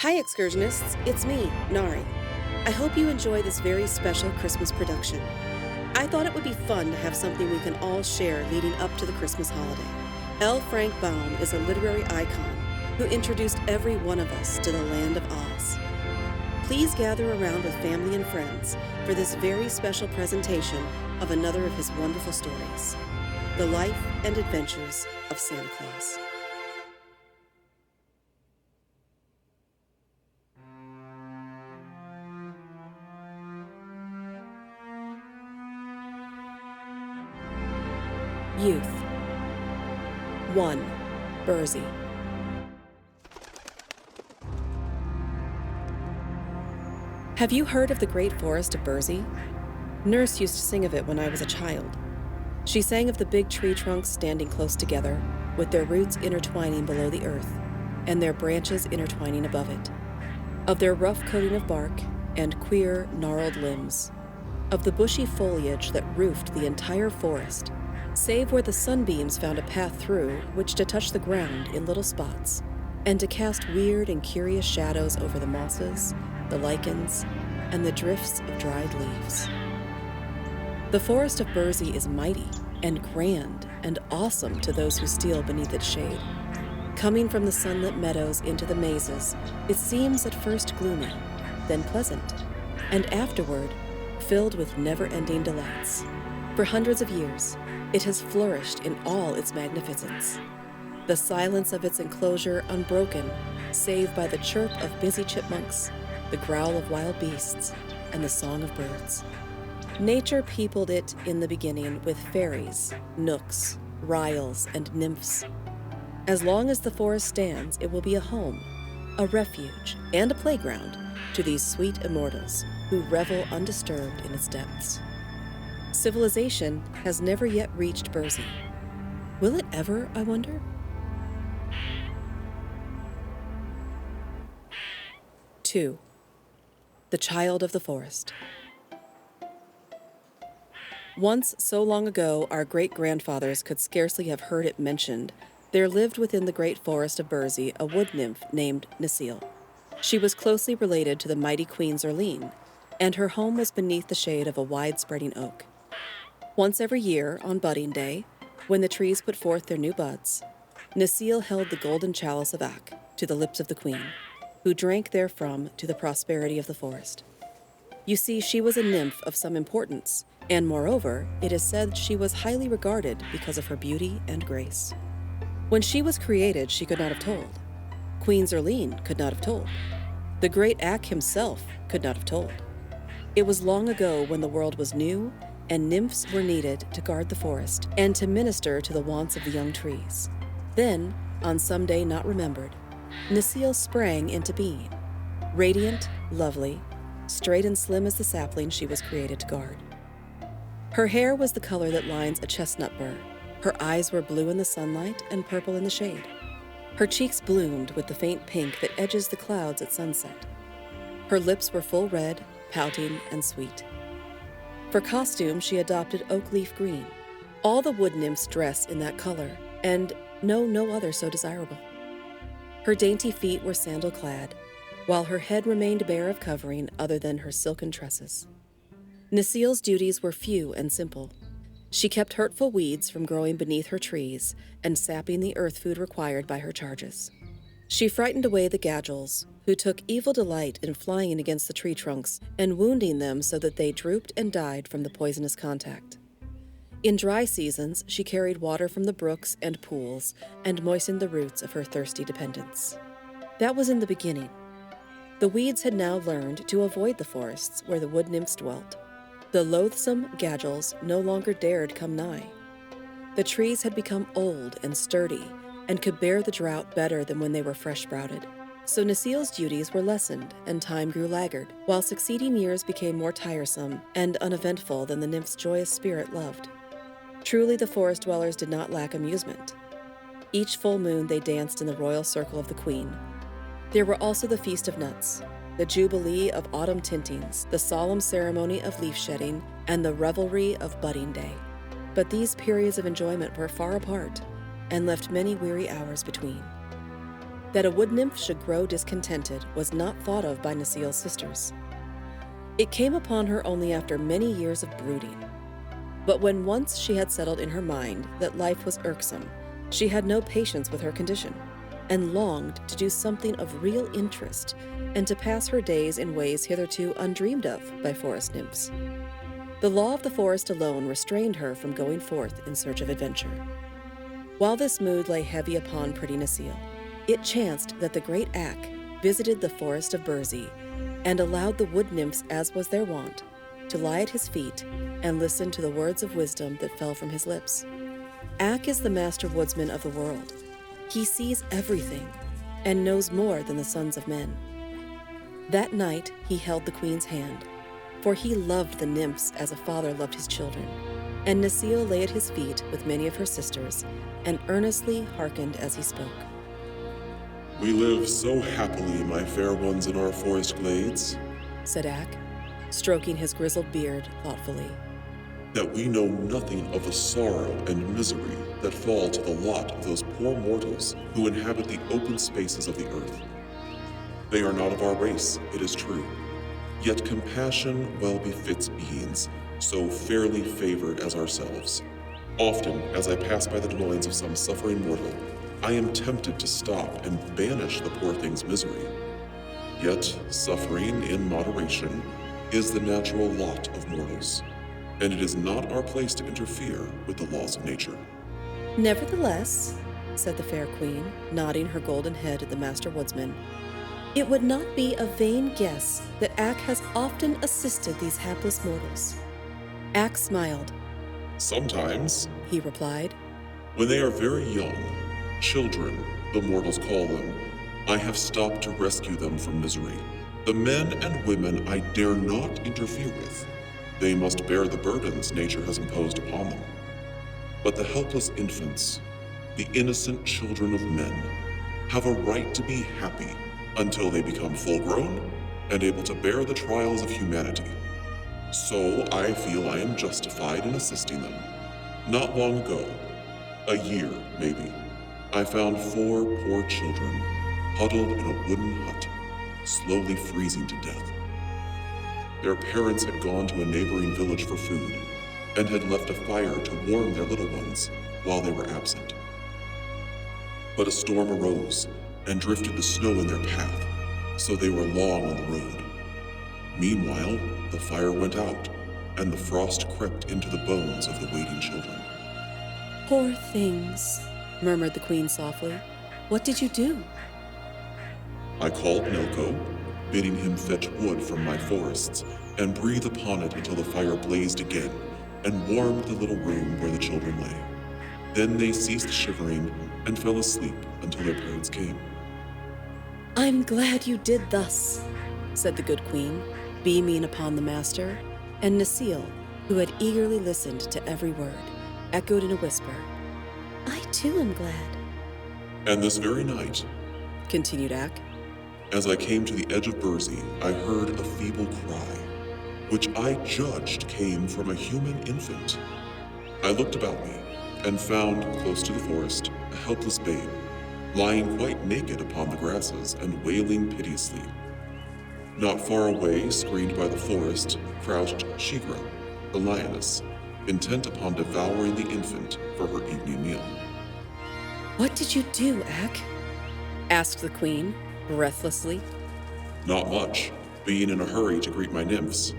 Hi, Excursionists. It's me, Nari. I hope you enjoy this very special Christmas production. I thought it would be fun to have something we can all share leading up to the Christmas holiday. L.Frank Baum is a literary icon who introduced every one of us to the land of Oz. Please gather around with family and friends for this very special presentation of another of his wonderful stories, The Life and Adventures of Santa Claus. Youth. 1. Burzy. Have you heard of the great forest of Burzy? Nurse used to sing of it when I was a child. She sang of the big tree trunks standing close together, with their roots intertwining below the earth, and their branches intertwining above it. Of their rough coating of bark and queer, gnarled limbs. Of the bushy foliage that roofed the entire forest, save where the sunbeams found a path through which to touch the ground in little spots, and to cast weird and curious shadows over the mosses, the lichens, and the drifts of dried leaves. The forest of Burzy is mighty and grand and awesome to those who steal beneath its shade. Coming from the sunlit meadows into the mazes, it seems at first gloomy, then pleasant, and afterward filled with never-ending delights. For hundreds of years, it has flourished in all its magnificence. The silence of its enclosure unbroken, save by the chirp of busy chipmunks, the growl of wild beasts, and the song of birds. Nature peopled it in the beginning with fairies, knooks, ryls, and nymphs. As long as the forest stands, it will be a home, a refuge, and a playground to these sweet immortals who revel undisturbed in its depths. Civilization has never yet reached Burzy. Will it ever, I wonder? Two. The Child of the Forest. Once, so long ago, our great-grandfathers could scarcely have heard it mentioned, there lived within the great forest of Burzy a wood nymph named Necile. She was closely related to the mighty Queen Zurline, and her home was beneath the shade of a wide-spreading oak. Once every year, on budding day, when the trees put forth their new buds, Necile held the golden chalice of Ak to the lips of the queen, who drank therefrom to the prosperity of the forest. You see, she was a nymph of some importance, and moreover, it is said she was highly regarded because of her beauty and grace. When she was created, she could not have told. Queen Zurline could not have told. The great Ak himself could not have told. It was long ago when the world was new, and nymphs were needed to guard the forest and to minister to the wants of the young trees. Then, on some day not remembered, Necile sprang into being, radiant, lovely, straight and slim as the sapling she was created to guard. Her hair was the color that lines a chestnut burr. Her eyes were blue in the sunlight and purple in the shade. Her cheeks bloomed with the faint pink that edges the clouds at sunset. Her lips were full red, pouting, and sweet. For costume, she adopted oak leaf green. All the wood nymphs dress in that color, and know no other so desirable. Her dainty feet were sandal-clad, while her head remained bare of covering other than her silken tresses. Necile's duties were few and simple. She kept hurtful weeds from growing beneath her trees and sapping the earth food required by her charges. She frightened away the gadgels, who took evil delight in flying against the tree trunks and wounding them so that they drooped and died from the poisonous contact. In dry seasons, she carried water from the brooks and pools and moistened the roots of her thirsty dependents. That was in the beginning. The weeds had now learned to avoid the forests where the wood nymphs dwelt. The loathsome gadgels no longer dared come nigh. The trees had become old and sturdy and could bear the drought better than when they were fresh sprouted. So Necile's duties were lessened and time grew laggard, while succeeding years became more tiresome and uneventful than the nymph's joyous spirit loved. Truly the forest dwellers did not lack amusement. Each full moon they danced in the royal circle of the queen. There were also the Feast of Nuts, the Jubilee of autumn tintings, the solemn ceremony of leaf shedding, and the revelry of budding day. But these periods of enjoyment were far apart and left many weary hours between. That a wood nymph should grow discontented was not thought of by Nasile's sisters. It came upon her only after many years of brooding. But when once she had settled in her mind that life was irksome, she had no patience with her condition, and longed to do something of real interest and to pass her days in ways hitherto undreamed of by forest nymphs. The law of the forest alone restrained her from going forth in search of adventure. While this mood lay heavy upon pretty Nasile, it chanced that the great Ak visited the forest of Burzee and allowed the wood nymphs, as was their wont, to lie at his feet and listen to the words of wisdom that fell from his lips. Ak is the master woodsman of the world. He sees everything and knows more than the sons of men. That night he held the queen's hand, for he loved the nymphs as a father loved his children, and Nasile lay at his feet with many of her sisters and earnestly hearkened as he spoke. "We live so happily, my fair ones, in our forest glades," said Ak, stroking his grizzled beard thoughtfully, "that we know nothing of the sorrow and misery that fall to the lot of those poor mortals who inhabit the open spaces of the earth. They are not of our race, it is true, yet compassion well befits beings so fairly favored as ourselves. Often, as I pass by the dwellings of some suffering mortal, I am tempted to stop and banish the poor thing's misery. Yet, suffering in moderation is the natural lot of mortals, and it is not our place to interfere with the laws of nature." "Nevertheless," said the fair queen, nodding her golden head at the master woodsman, "it would not be a vain guess that Ak has often assisted these hapless mortals." Ak smiled. "Sometimes," he replied, "when they are very young, children, the mortals call them, I have stopped to rescue them from misery. The men and women I dare not interfere with. They must bear the burdens nature has imposed upon them. But the helpless infants, the innocent children of men, have a right to be happy until they become full-grown and able to bear the trials of humanity. So I feel I am justified in assisting them. Not long ago, a year maybe, I found 4 poor children huddled in a wooden hut, slowly freezing to death. Their parents had gone to a neighboring village for food and had left a fire to warm their little ones while they were absent. But a storm arose and drifted the snow in their path, so they were long on the road. Meanwhile, the fire went out, and the frost crept into the bones of the waiting children." "Poor things," murmured the queen softly. "What did you do?" "I called Nelko, bidding him fetch wood from my forests and breathe upon it until the fire blazed again and warmed the little room where the children lay. Then they ceased shivering and fell asleep until their parents came." "I'm glad you did thus," said the good queen, beaming upon the master, and Nasile, who had eagerly listened to every word, echoed in a whisper, "I too am glad." "And this very night," continued Ak, "as I came to the edge of Burzee, I heard a feeble cry, which I judged came from a human infant. I looked about me and found, close to the forest, a helpless babe, lying quite naked upon the grasses and wailing piteously. Not far away, screened by the forest, crouched Shigra, the lioness, intent upon devouring the infant for her evening meal." "What did you do, Ak?" asked the queen, breathlessly. "Not much, being in a hurry to greet my nymphs.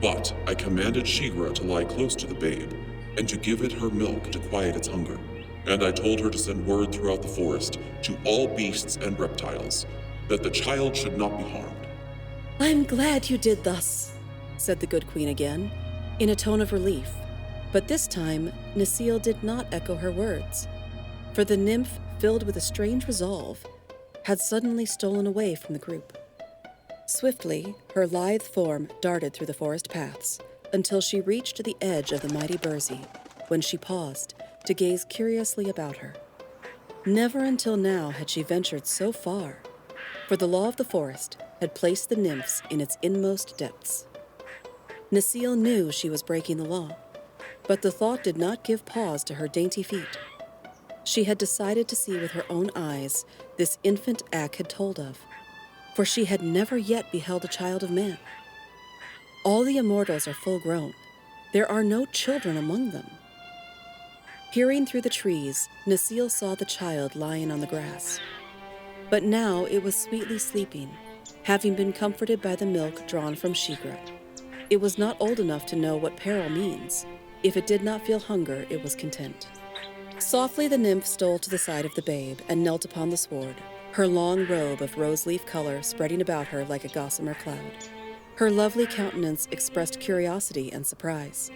But I commanded Shigra to lie close to the babe, and to give it her milk to quiet its hunger. And I told her to send word throughout the forest to all beasts and reptiles that the child should not be harmed." "I'm glad you did thus," said the good queen again, in a tone of relief. But this time, Nasile did not echo her words, for the nymph, filled with a strange resolve, had suddenly stolen away from the group. Swiftly, her lithe form darted through the forest paths until she reached the edge of the mighty Burzee, when she paused to gaze curiously about her. Never until now had she ventured so far, for the law of the forest had placed the nymphs in its inmost depths. Nasile knew she was breaking the law, but the thought did not give pause to her dainty feet. She had decided to see with her own eyes this infant Ak had told of, for she had never yet beheld a child of man. All the immortals are full grown. There are no children among them. Peering through the trees, Necile saw the child lying on the grass. But now it was sweetly sleeping, having been comforted by the milk drawn from Shigra. It was not old enough to know what peril means. If it did not feel hunger, it was content. Softly the nymph stole to the side of the babe and knelt upon the sward, her long robe of rose-leaf color spreading about her like a gossamer cloud. Her lovely countenance expressed curiosity and surprise,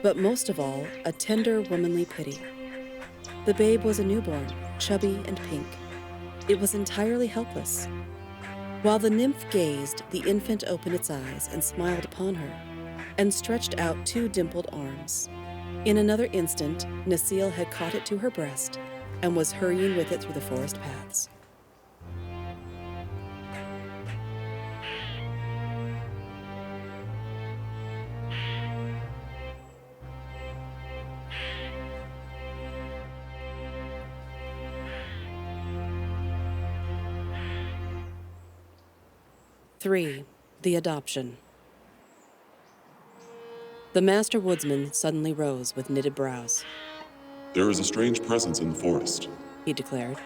but most of all, a tender womanly pity. The babe was a newborn, chubby and pink. It was entirely helpless. While the nymph gazed, the infant opened its eyes and smiled upon her, and stretched out 2 dimpled arms. In another instant, Necile had caught it to her breast and was hurrying with it through the forest paths. Three, the adoption. The master woodsman suddenly rose with knitted brows. There is a strange presence in the forest, He declared.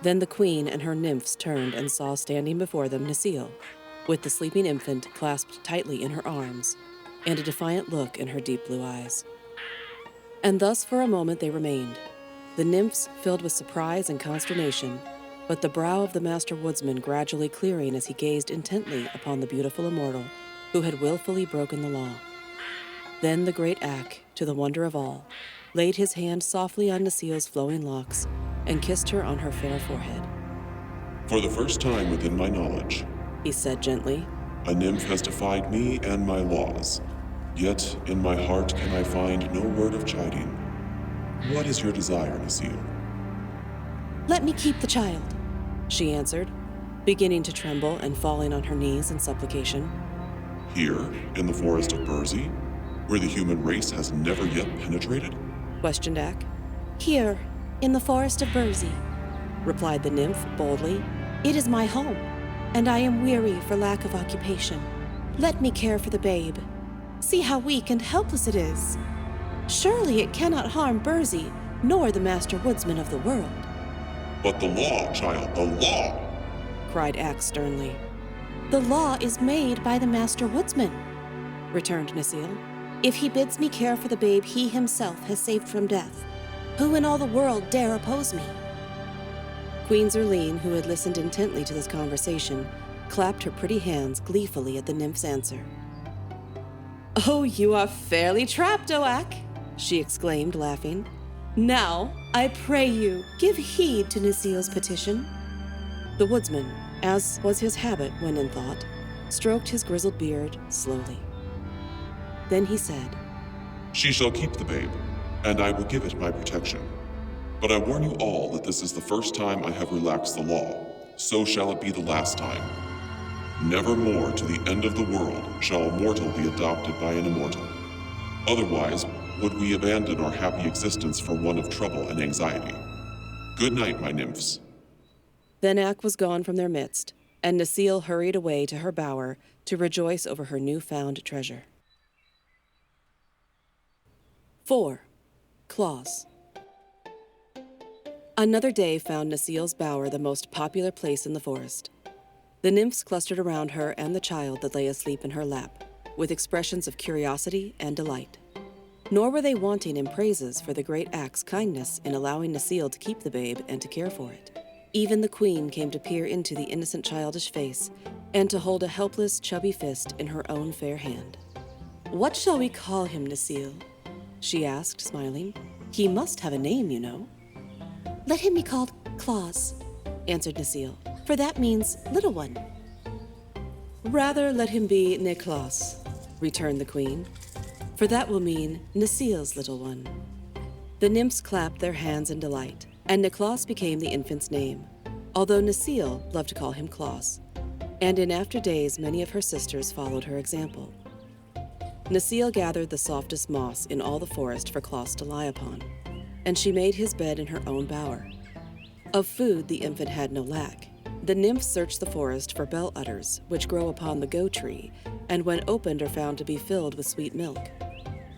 Then the queen and her nymphs turned and saw standing before them Necile, with the sleeping infant clasped tightly in her arms, and a defiant look in her deep blue eyes. And thus for a moment they remained, the nymphs filled with surprise and consternation, but the brow of the master woodsman gradually clearing as he gazed intently upon the beautiful immortal who had willfully broken the law. Then the great Ak, to the wonder of all, laid his hand softly on Necile's flowing locks and kissed her on her fair forehead. For the first time within my knowledge, He said gently, a nymph has defied me and my laws. Yet in my heart can I find no word of chiding. What is your desire, Necile? "Let me keep the child," she answered, beginning to tremble and falling on her knees in supplication. Here, in the forest of Burzy, where the human race has never yet penetrated? Questioned Ak. "Here, in the forest of Burzy," replied the nymph boldly. "It is my home, and I am weary for lack of occupation. Let me care for the babe. See how weak and helpless it is. Surely it cannot harm Burzy, nor the master woodsman of the world." But the law, child, the law! Cried Ak sternly. "The law is made by the master woodsman," returned Necile. "If he bids me care for the babe he himself has saved from death, who in all the world dare oppose me?" Queen Zerline, who had listened intently to this conversation, clapped her pretty hands gleefully at the nymph's answer. "Oh, you are fairly trapped, O Ak," she exclaimed, laughing. "Now, I pray you, give heed to Necile's petition." The woodsman, as was his habit when in thought, stroked his grizzled beard slowly. Then he said, She shall keep the babe, and I will give it my protection. But I warn you all that this is the first time I have relaxed the law, so shall it be the last time. Never more to the end of the world shall a mortal be adopted by an immortal. Otherwise, would we abandon our happy existence for one of trouble and anxiety. Good night, my nymphs. Then Ak was gone from their midst, and Necile hurried away to her bower to rejoice over her new-found treasure. 4. Claus. Another day found Necile's bower the most popular place in the forest. The nymphs clustered around her and the child that lay asleep in her lap, with expressions of curiosity and delight. Nor were they wanting in praises for the great Ak's kindness in allowing Necile to keep the babe and to care for it. Even the queen came to peer into the innocent childish face and to hold a helpless, chubby fist in her own fair hand. "What shall we call him, Necile?" she asked, smiling. "He must have a name, you know." "Let him be called Claus," answered Necile, "for that means little one." "Rather let him be Neclaus," returned the queen, "for that will mean Necile's little one." The nymphs clapped their hands in delight, and Neclaus became the infant's name, although Necile loved to call him Claus, and in after days many of her sisters followed her example. Necile gathered the softest moss in all the forest for Claus to lie upon, and she made his bed in her own bower. Of food the infant had no lack. The nymphs searched the forest for bell udders, which grow upon the go tree, and when opened are found to be filled with sweet milk.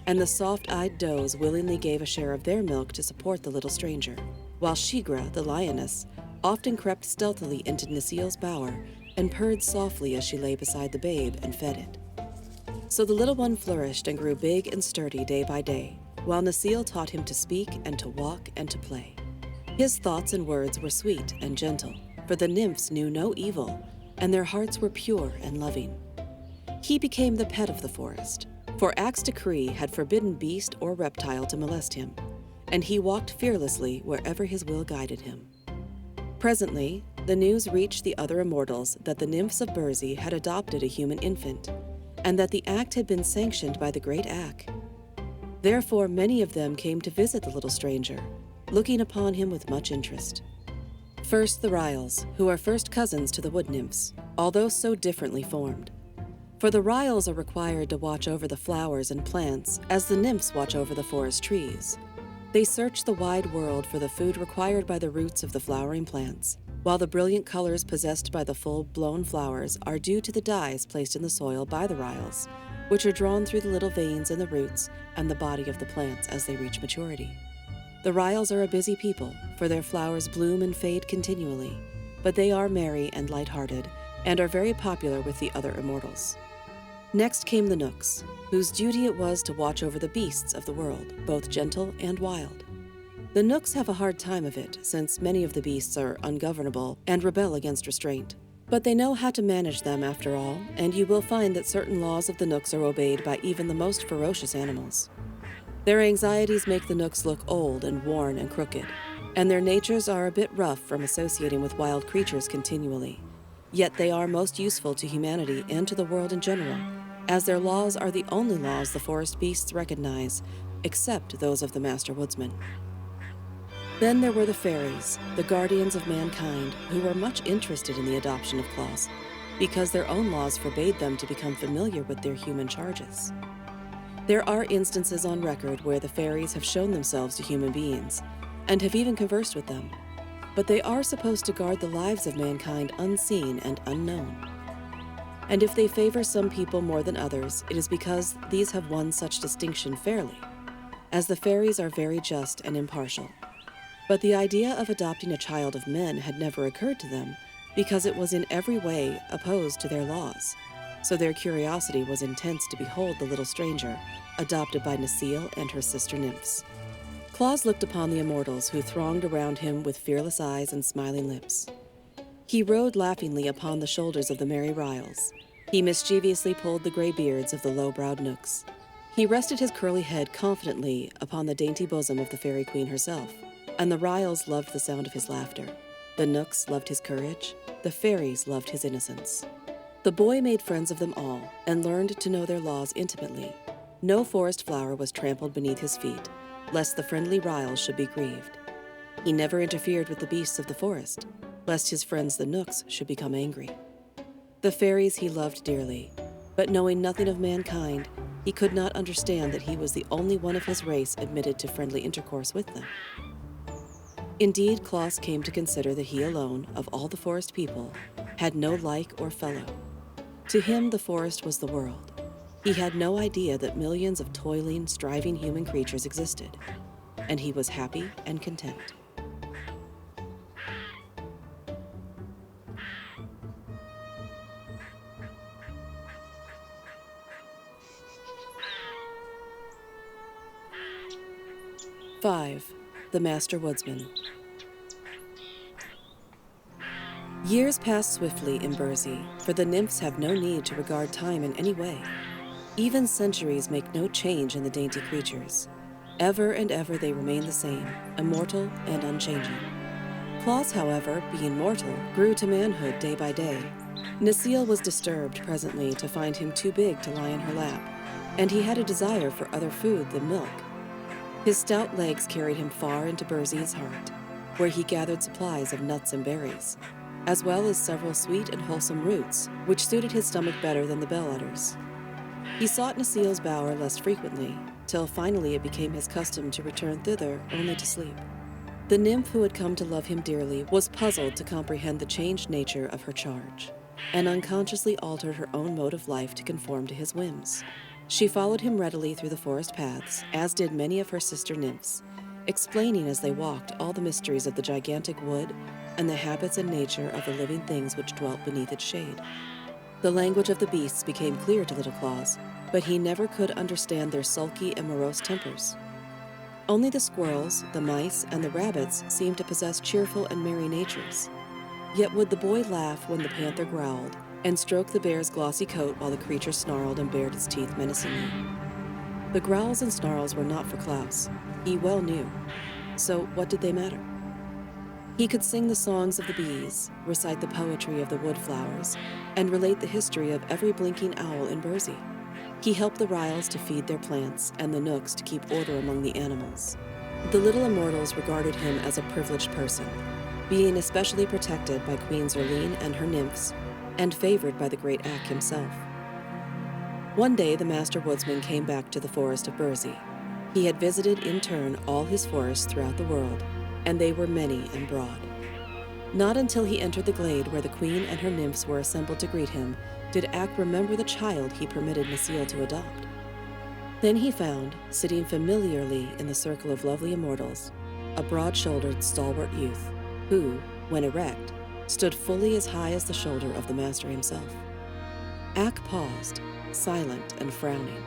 And the soft-eyed does willingly gave a share of their milk to support the little stranger, while Shigra, the lioness, often crept stealthily into Nasiel's bower and purred softly as she lay beside the babe and fed it. So the little one flourished and grew big and sturdy day by day, while Nasiel taught him to speak and to walk and to play. His thoughts and words were sweet and gentle, for the nymphs knew no evil, and their hearts were pure and loving. He became the pet of the forest, for Act's decree had forbidden beast or reptile to molest him, and he walked fearlessly wherever his will guided him. Presently, the news reached the other immortals that the nymphs of Burzee had adopted a human infant, and that the act had been sanctioned by the great Ak. Therefore, many of them came to visit the little stranger, looking upon him with much interest. First, the Ryls, who are first cousins to the wood nymphs, although so differently formed. For the Ryls are required to watch over the flowers and plants as the nymphs watch over the forest trees. They search the wide world for the food required by the roots of the flowering plants, while the brilliant colors possessed by the full-blown flowers are due to the dyes placed in the soil by the Ryls, which are drawn through the little veins in the roots and the body of the plants as they reach maturity. The Ryls are a busy people, for their flowers bloom and fade continually, but they are merry and light-hearted, and are very popular with the other immortals. Next came the Nooks, whose duty it was to watch over the beasts of the world, both gentle and wild. The Nooks have a hard time of it, since many of the beasts are ungovernable and rebel against restraint. But they know how to manage them after all, and you will find that certain laws of the Nooks are obeyed by even the most ferocious animals. Their anxieties make the Nooks look old and worn and crooked, and their natures are a bit rough from associating with wild creatures continually. Yet they are most useful to humanity and to the world in general, as their laws are the only laws the forest beasts recognize, except those of the Master Woodsman. Then there were the fairies, the guardians of mankind, who were much interested in the adoption of Claus, because their own laws forbade them to become familiar with their human charges. There are instances on record where the fairies have shown themselves to human beings, and have even conversed with them, but they are supposed to guard the lives of mankind unseen and unknown. And if they favor some people more than others, it is because these have won such distinction fairly, as the fairies are very just and impartial. But the idea of adopting a child of men had never occurred to them, because it was in every way opposed to their laws. So their curiosity was intense to behold the little stranger, adopted by Nasiel and her sister nymphs. Claus looked upon the immortals who thronged around him with fearless eyes and smiling lips. He rode laughingly upon the shoulders of the merry Ryls. He mischievously pulled the gray beards of the low-browed Nooks. He rested his curly head confidently upon the dainty bosom of the fairy queen herself, and the Ryls loved the sound of his laughter. The Nooks loved his courage. The fairies loved his innocence. The boy made friends of them all and learned to know their laws intimately. No forest flower was trampled beneath his feet, lest the friendly Ryls should be grieved. He never interfered with the beasts of the forest, lest his friends the Nooks should become angry. The fairies he loved dearly, but knowing nothing of mankind, he could not understand that he was the only one of his race admitted to friendly intercourse with them. Indeed, Claus came to consider that he alone, of all the forest people, had no like or fellow. To him, the forest was the world. He had no idea that millions of toiling, striving human creatures existed, and he was happy and content. The Master Woodsman. Years pass swiftly in Burzee, for the nymphs have no need to regard time in any way. Even centuries make no change in the dainty creatures. Ever and ever they remain the same, immortal and unchanging. Claus, however, being mortal, grew to manhood day by day. Nasiel was disturbed presently to find him too big to lie in her lap, and he had a desire for other food than milk. His stout legs carried him far into Burzee's heart, where he gathered supplies of nuts and berries, as well as several sweet and wholesome roots, which suited his stomach better than the bell udders. He sought Nasiel's bower less frequently, till finally it became his custom to return thither only to sleep. The nymph who had come to love him dearly was puzzled to comprehend the changed nature of her charge, and unconsciously altered her own mode of life to conform to his whims. She followed him readily through the forest paths, as did many of her sister nymphs, explaining as they walked all the mysteries of the gigantic wood and the habits and nature of the living things which dwelt beneath its shade. The language of the beasts became clear to little Claus, but he never could understand their sulky and morose tempers. Only the squirrels, the mice, and the rabbits seemed to possess cheerful and merry natures. Yet would the boy laugh when the panther growled, and stroke the bear's glossy coat while the creature snarled and bared its teeth menacingly. The growls and snarls were not for Claus. He well knew. So what did they matter? He could sing the songs of the bees, recite the poetry of the woodflowers, and relate the history of every blinking owl in Burzee. He helped the ryls to feed their plants and the knooks to keep order among the animals. The little immortals regarded him as a privileged person, being especially protected by Queen Zerline and her nymphs, and favored by the great Ak himself. One day the Master Woodsman came back to the forest of Burzee. He had visited in turn all his forests throughout the world, and they were many and broad. Not until he entered the glade where the Queen and her nymphs were assembled to greet him did Ak remember the child he permitted Necile to adopt. Then he found, sitting familiarly in the circle of lovely immortals, a broad-shouldered, stalwart youth, who, when erect, stood fully as high as the shoulder of the Master himself. Ak paused, silent and frowning,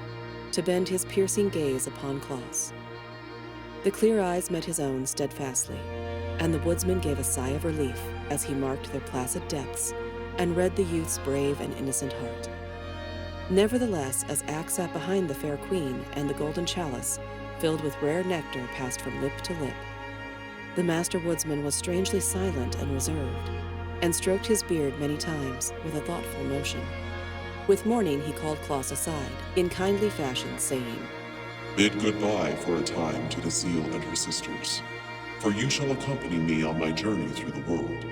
to bend his piercing gaze upon Claus. The clear eyes met his own steadfastly, and the woodsman gave a sigh of relief as he marked their placid depths and read the youth's brave and innocent heart. Nevertheless, as Ak sat behind the fair queen and the golden chalice, filled with rare nectar, passed from lip to lip, the Master Woodsman was strangely silent and reserved, and stroked his beard many times with a thoughtful motion. With morning he called Claus aside, in kindly fashion, saying, Bid goodbye for a time to Necile and her sisters, for you shall accompany me on my journey through the world.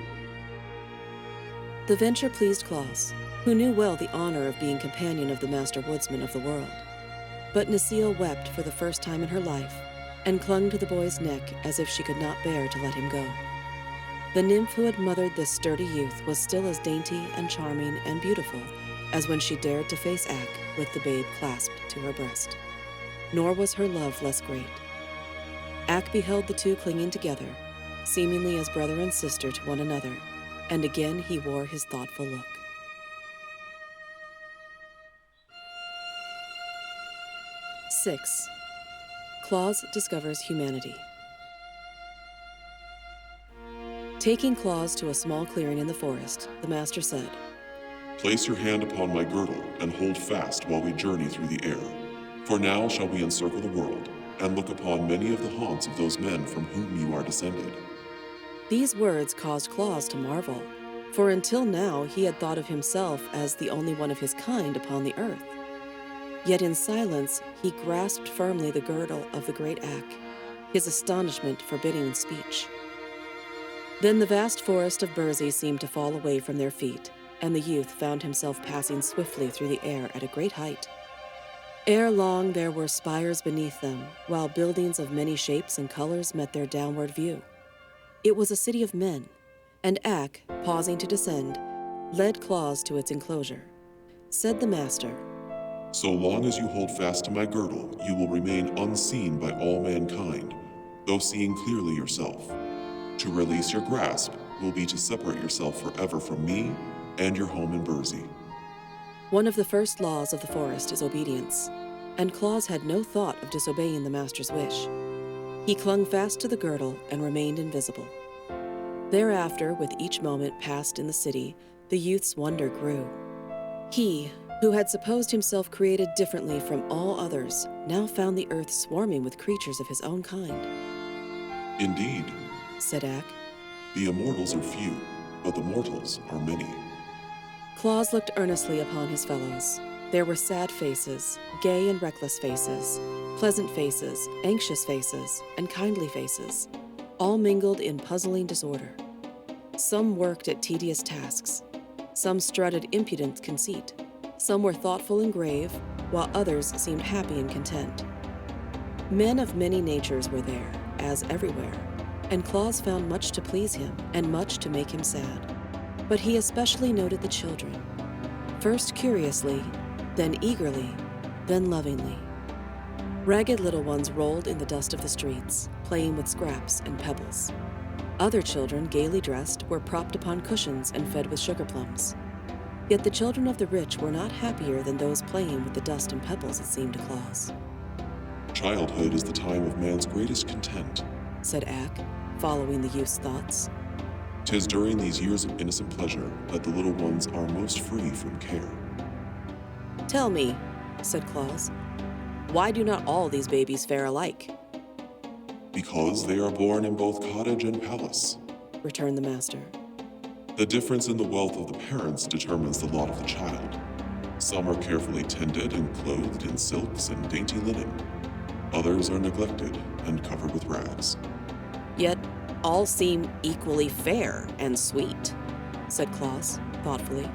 The venture pleased Claus, who knew well the honor of being companion of the Master Woodsman of the world. But Necile wept for the first time in her life, and clung to the boy's neck as if she could not bear to let him go. The nymph who had mothered this sturdy youth was still as dainty and charming and beautiful as when she dared to face Ak with the babe clasped to her breast. Nor was her love less great. Ak beheld the two clinging together, seemingly as brother and sister to one another, and again he wore his thoughtful look. Six. Claus discovers humanity. Taking Claus to a small clearing in the forest, the Master said, Place your hand upon my girdle and hold fast while we journey through the air. For now shall we encircle the world, and look upon many of the haunts of those men from whom you are descended. These words caused Claus to marvel, for until now he had thought of himself as the only one of his kind upon the earth. Yet in silence he grasped firmly the girdle of the great Ak, his astonishment forbidding speech. Then the vast forest of Burzee seemed to fall away from their feet, and the youth found himself passing swiftly through the air at a great height. Ere long there were spires beneath them, while buildings of many shapes and colors met their downward view. It was a city of men, and Ak, pausing to descend, led Claus to its enclosure. Said the Master, So long as you hold fast to my girdle, you will remain unseen by all mankind, though seeing clearly yourself. To release your grasp will be to separate yourself forever from me and your home in Burzee. One of the first laws of the forest is obedience, and Claus had no thought of disobeying the Master's wish. He clung fast to the girdle and remained invisible. Thereafter, with each moment passed in the city, the youth's wonder grew. He, who had supposed himself created differently from all others, now found the earth swarming with creatures of his own kind. Indeed, said Ak. The immortals are few, but the mortals are many. Claus looked earnestly upon his fellows. There were sad faces, gay and reckless faces, pleasant faces, anxious faces, and kindly faces, all mingled in puzzling disorder. Some worked at tedious tasks. Some strutted impudent conceit. Some were thoughtful and grave, while others seemed happy and content. Men of many natures were there, as everywhere, and Claus found much to please him and much to make him sad. But he especially noted the children, first curiously, then eagerly, then lovingly. Ragged little ones rolled in the dust of the streets, playing with scraps and pebbles. Other children, gaily dressed, were propped upon cushions and fed with sugar plums. Yet the children of the rich were not happier than those playing with the dust and pebbles, it seemed to Claus. Childhood is the time of man's greatest content, said Ak, following the youth's thoughts. 'Tis during these years of innocent pleasure that the little ones are most free from care. Tell me, said Claus, why do not all these babies fare alike? Because they are born in both cottage and palace, returned the master. The difference in the wealth of the parents determines the lot of the child. Some are carefully tended and clothed in silks and dainty linen. Others are neglected and covered with rags. Yet all seem equally fair and sweet, said Claus, thoughtfully.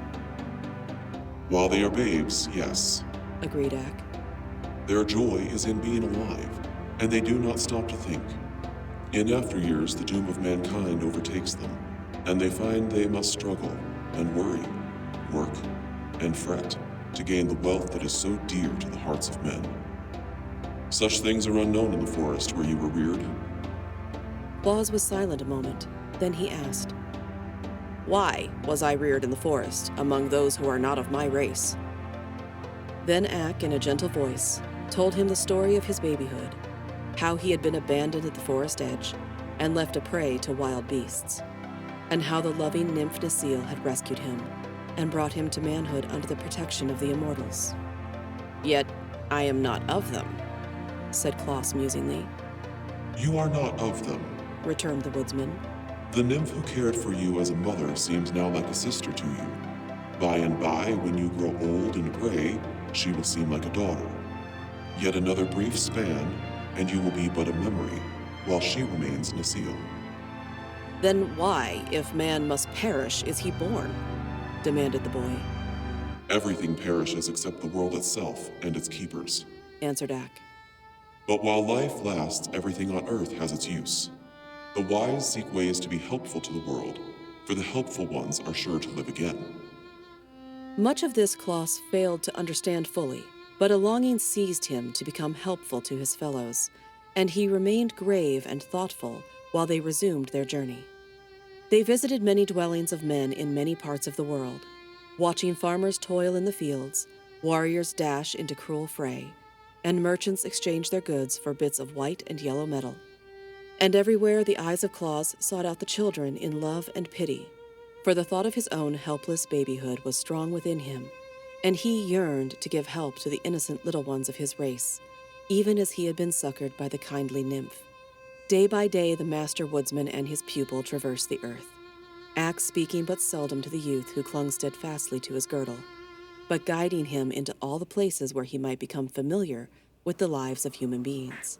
While they are babes, yes, agreed Ak. Their joy is in being alive, and they do not stop to think. In after years, the doom of mankind overtakes them, and they find they must struggle and worry, work, and fret to gain the wealth that is so dear to the hearts of men. Such things are unknown in the forest where you were reared. Claus was silent a moment, then he asked, Why was I reared in the forest among those who are not of my race? Then Ak, in a gentle voice, told him the story of his babyhood, how he had been abandoned at the forest edge and left a prey to wild beasts, and how the loving nymph Necile had rescued him and brought him to manhood under the protection of the immortals. Yet I am not of them, said Claus musingly. You are not of them, returned the woodsman. The nymph who cared for you as a mother seems now like a sister to you. By and by, when you grow old and gray, she will seem like a daughter. Yet another brief span, and you will be but a memory, while she remains Necile. Then why, if man must perish, is he born? Demanded the boy. Everything perishes except the world itself and its keepers, answered Ak. But while life lasts, everything on earth has its use. The wise seek ways to be helpful to the world, for the helpful ones are sure to live again. Much of this Claus failed to understand fully, but a longing seized him to become helpful to his fellows, and he remained grave and thoughtful while they resumed their journey. They visited many dwellings of men in many parts of the world, watching farmers toil in the fields, warriors dash into cruel fray, and merchants exchange their goods for bits of white and yellow metal. And everywhere the eyes of Claus sought out the children in love and pity, for the thought of his own helpless babyhood was strong within him, and he yearned to give help to the innocent little ones of his race, even as he had been succored by the kindly nymph. Day by day, the master woodsman and his pupil traversed the earth, Ak speaking but seldom to the youth who clung steadfastly to his girdle, but guiding him into all the places where he might become familiar with the lives of human beings.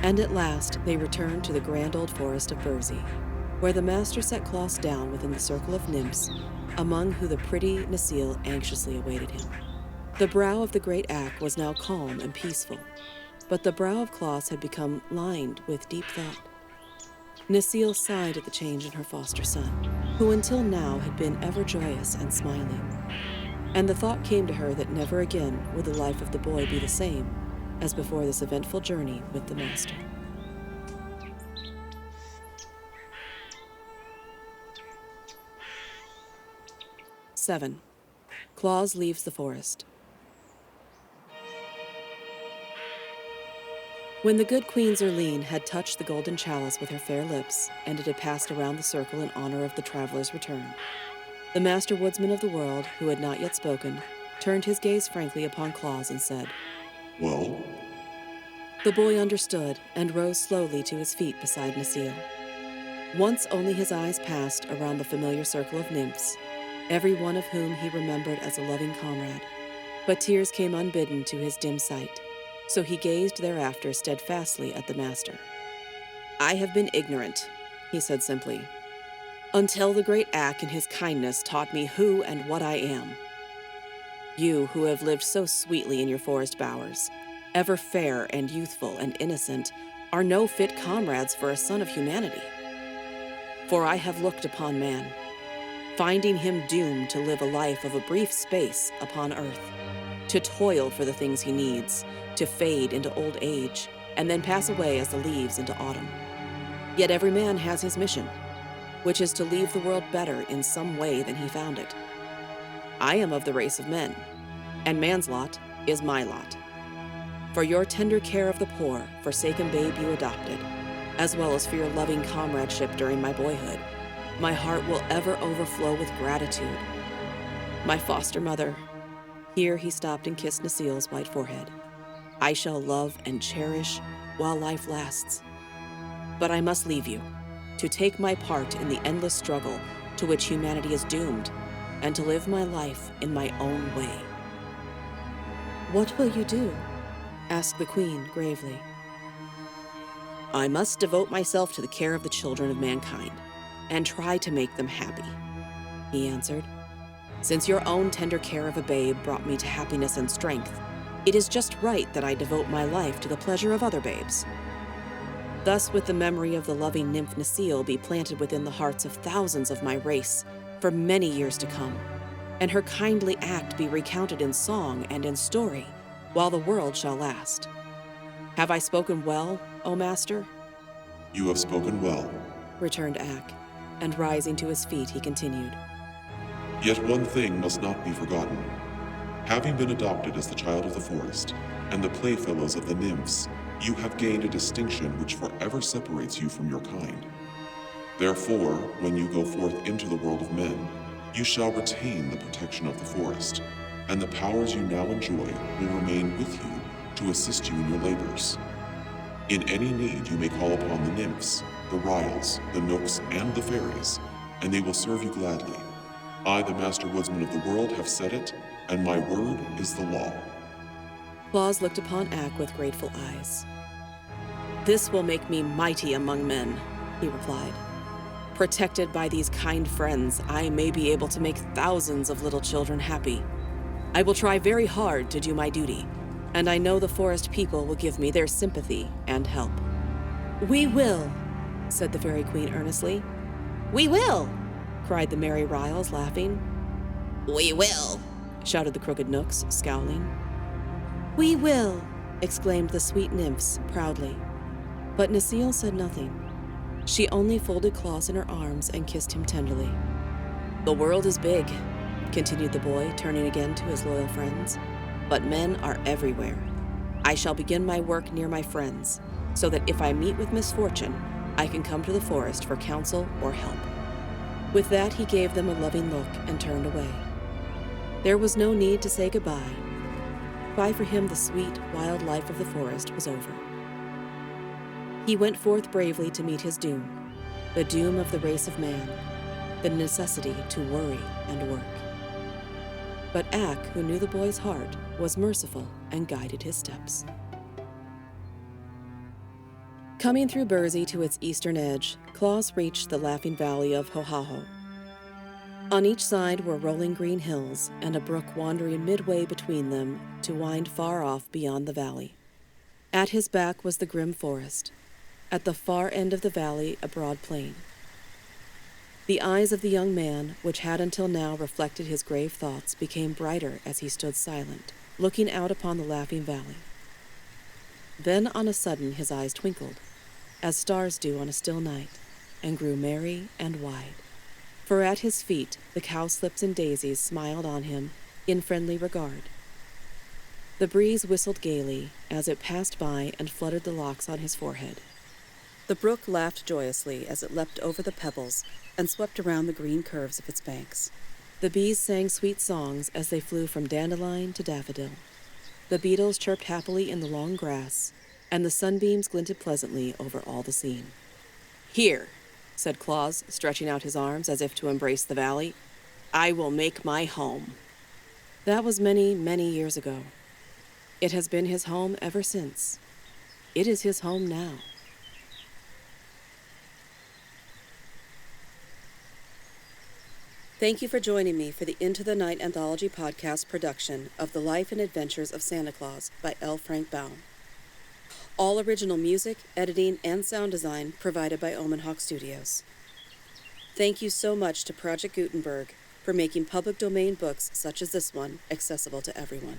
And at last, they returned to the grand old forest of Burzy, where the master set Claus down within the circle of nymphs, among whom the pretty Necile anxiously awaited him. The brow of the great Ak was now calm and peaceful, but the brow of Claus had become lined with deep thought. Necile sighed at the change in her foster son, who until now had been ever joyous and smiling. And the thought came to her that never again would the life of the boy be the same as before this eventful journey with the master. Seven. Claus leaves the forest. When the good Queen Zerline had touched the golden chalice with her fair lips, and it had passed around the circle in honor of the traveler's return, the master woodsman of the world, who had not yet spoken, turned his gaze frankly upon Claus and said, Well? The boy understood and rose slowly to his feet beside Necile. Once only his eyes passed around the familiar circle of nymphs, every one of whom he remembered as a loving comrade, but tears came unbidden to his dim sight, so he gazed thereafter steadfastly at the master. I have been ignorant, he said simply, until the great Ak in his kindness taught me who and what I am. You who have lived so sweetly in your forest bowers, ever fair and youthful and innocent, are no fit comrades for a son of humanity. For I have looked upon man, finding him doomed to live a life of a brief space upon earth, to toil for the things he needs, to fade into old age, and then pass away as the leaves into autumn. Yet every man has his mission, which is to leave the world better in some way than he found it. I am of the race of men, and man's lot is my lot. For your tender care of the poor, forsaken babe you adopted, as well as for your loving comradeship during my boyhood, my heart will ever overflow with gratitude. My foster mother, here he stopped and kissed Nasil's white forehead, I shall love and cherish while life lasts. But I must leave you, to take my part in the endless struggle to which humanity is doomed, and to live my life in my own way. What will you do? Asked the queen gravely. I must devote myself to the care of the children of mankind, and try to make them happy, he answered. Since your own tender care of a babe brought me to happiness and strength, it is just right that I devote my life to the pleasure of other babes. Thus would the memory of the loving nymph Nasil be planted within the hearts of thousands of my race for many years to come, and her kindly act be recounted in song and in story while the world shall last. Have I spoken well, O master? You have spoken well, returned Ak, and rising to his feet he continued. Yet one thing must not be forgotten. Having been adopted as the child of the forest and the playfellows of the nymphs, you have gained a distinction which forever separates you from your kind. Therefore, when you go forth into the world of men, you shall retain the protection of the forest, and the powers you now enjoy will remain with you to assist you in your labors. In any need you may call upon the nymphs, the ryls, the nooks, and the fairies, and they will serve you gladly. I, the master woodsman of the world, have said it, and my word is the law. Claus looked upon Ak with grateful eyes. This will make me mighty among men, he replied. Protected by these kind friends, I may be able to make thousands of little children happy. I will try very hard to do my duty, and I know the forest people will give me their sympathy and help. We will, said the Fairy Queen earnestly. We will, cried the merry ryls, laughing. We will, shouted the crooked nooks, scowling. We will, exclaimed the sweet nymphs proudly. But Nasil said nothing. She only folded Claus in her arms and kissed him tenderly. The world is big, continued the boy, turning again to his loyal friends, but men are everywhere. I shall begin my work near my friends, so that if I meet with misfortune, I can come to the forest for counsel or help. With that, he gave them a loving look and turned away. There was no need to say goodbye. Goodbye for him, the sweet, wild life of the forest was over. He went forth bravely to meet his doom, the doom of the race of man, the necessity to worry and work. But Ak, who knew the boy's heart, was merciful and guided his steps. Coming through Burzy to its eastern edge, Claus reached the laughing valley of Hohaho. On each side were rolling green hills and a brook wandering midway between them to wind far off beyond the valley. At his back was the grim forest. At the far end of the valley, a broad plain. The eyes of the young man, which had until now reflected his grave thoughts, became brighter as he stood silent, looking out upon the laughing valley. Then on a sudden his eyes twinkled, as stars do on a still night, and grew merry and wide. For at his feet the cowslips and daisies smiled on him in friendly regard. The breeze whistled gaily as it passed by and fluttered the locks on his forehead. The brook laughed joyously as it leapt over the pebbles and swept around the green curves of its banks. The bees sang sweet songs as they flew from dandelion to daffodil. The beetles chirped happily in the long grass, and the sunbeams glinted pleasantly over all the scene. Here, said Claus, stretching out his arms as if to embrace the valley, I will make my home. That was many, many years ago. It has been his home ever since. It is his home now. Thank you for joining me for the Into the Night Anthology podcast production of The Life and Adventures of Santa Claus by L.Frank Baum. All original music, editing, and sound design provided by Omen Hawk Studios. Thank you so much to Project Gutenberg for making public domain books such as this one accessible to everyone.